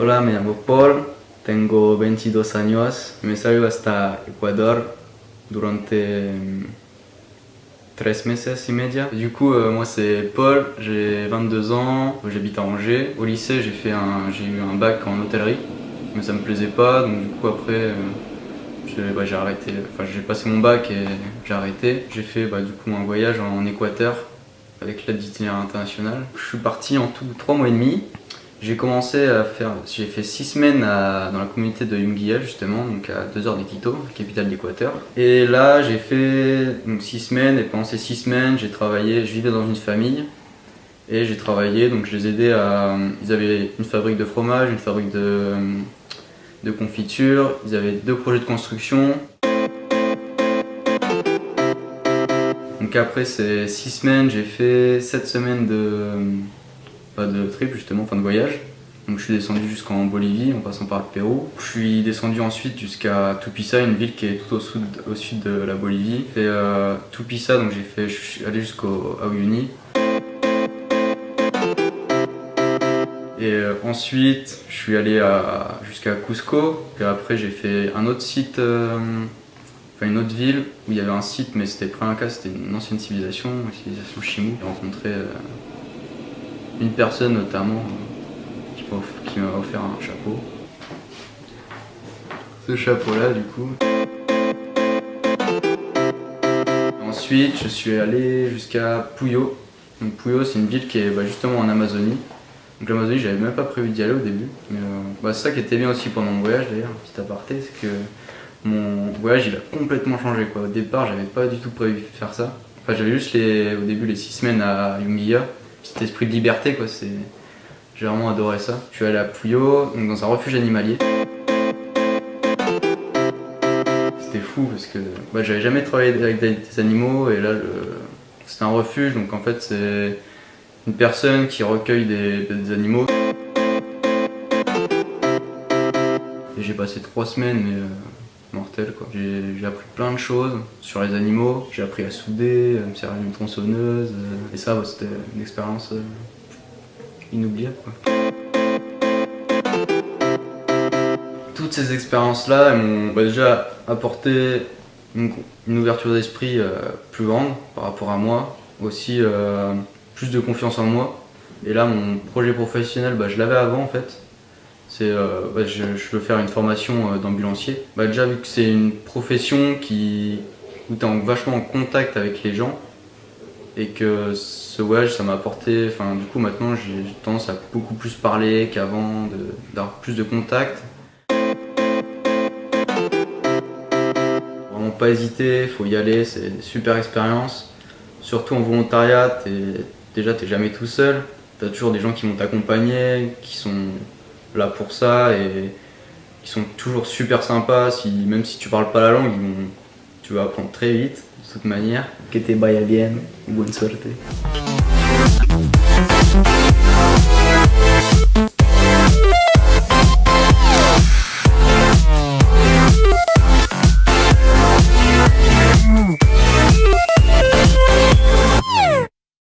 Hola, me llamo Paul, tengo 22 años, me salgo hasta Ecuador durante 3 meses y medio. Du coup, moi c'est Paul, j'ai 22 ans, j'habite à Angers. Au lycée, j'ai eu un bac en hôtellerie, mais ça me plaisait pas, donc du coup après j'ai arrêté. Enfin, j'ai passé mon bac et j'ai arrêté. J'ai fait du coup un voyage en Équateur avec l'aide d'itinéraire international. Je suis parti en tout 3 mois et demi. J'ai fait 6 semaines dans la communauté de Yunguilla justement, donc à 2 heures de Quito, la capitale d'Équateur. Et là j'ai fait 6 semaines et pendant ces 6 semaines j'ai travaillé, je vivais dans une famille et j'ai travaillé, donc je les aidais ils avaient une fabrique de fromage, une fabrique de confiture, ils avaient 2 projets de construction. Donc après ces 6 semaines j'ai fait 7 semaines de trip justement, enfin de voyage. Donc je suis descendu jusqu'en Bolivie en passant par le Pérou. Je suis descendu ensuite jusqu'à Tupiza, une ville qui est tout au sud de la Bolivie. J'ai fait Tupiza, donc je suis allé jusqu'au Uyuni. Et ensuite je suis allé jusqu'à Cusco. Puis après j'ai fait un autre site, une autre ville où il y avait un site mais c'était pré-Inca, c'était une ancienne civilisation, une civilisation Chimú. J'ai rencontré une personne notamment qui m'a offert un chapeau. Ce chapeau là du coup. Ensuite je suis allé jusqu'à Puyo. Donc Puyo c'est une ville qui est justement en Amazonie. Donc l'Amazonie j'avais même pas prévu d'y aller au début. Mais c'est ça qui était bien aussi pendant mon voyage d'ailleurs, un petit aparté, c'est que mon voyage il a complètement changé quoi. Au départ j'avais pas du tout prévu de faire ça. Enfin j'avais juste au début les 6 semaines à Yunguilla. Petit esprit de liberté quoi, j'ai vraiment adoré ça. Je suis allé à Puyo, donc dans un refuge animalier. C'était fou parce que j'avais jamais travaillé avec des animaux et là c'était un refuge, donc en fait c'est une personne qui recueille des animaux. Et j'ai passé 3 semaines mais mortelles quoi. J'ai appris plein de choses sur les animaux, j'ai appris à souder, à me servir d'une tronçonneuse et ça c'était une expérience inoubliable quoi. Toutes ces expériences-là m'ont déjà apporté une ouverture d'esprit plus grande par rapport à moi, aussi plus de confiance en moi. Et là mon projet professionnel, je l'avais avant en fait. Je veux faire une formation d'ambulancier. Déjà vu que c'est une profession où tu es vachement en contact avec les gens et que ce voyage ça m'a apporté, du coup maintenant j'ai tendance à beaucoup plus parler qu'avant, d'avoir plus de contact. Vraiment pas hésiter, faut y aller, c'est une super expérience. Surtout en volontariat, t'es jamais tout seul, t'as toujours des gens qui vont t'accompagner, qui sont là pour ça et qui sont toujours super sympas. Même si tu parles pas la langue, tu vas apprendre très vite de toute manière. Que te vaya bien, bonne suerte.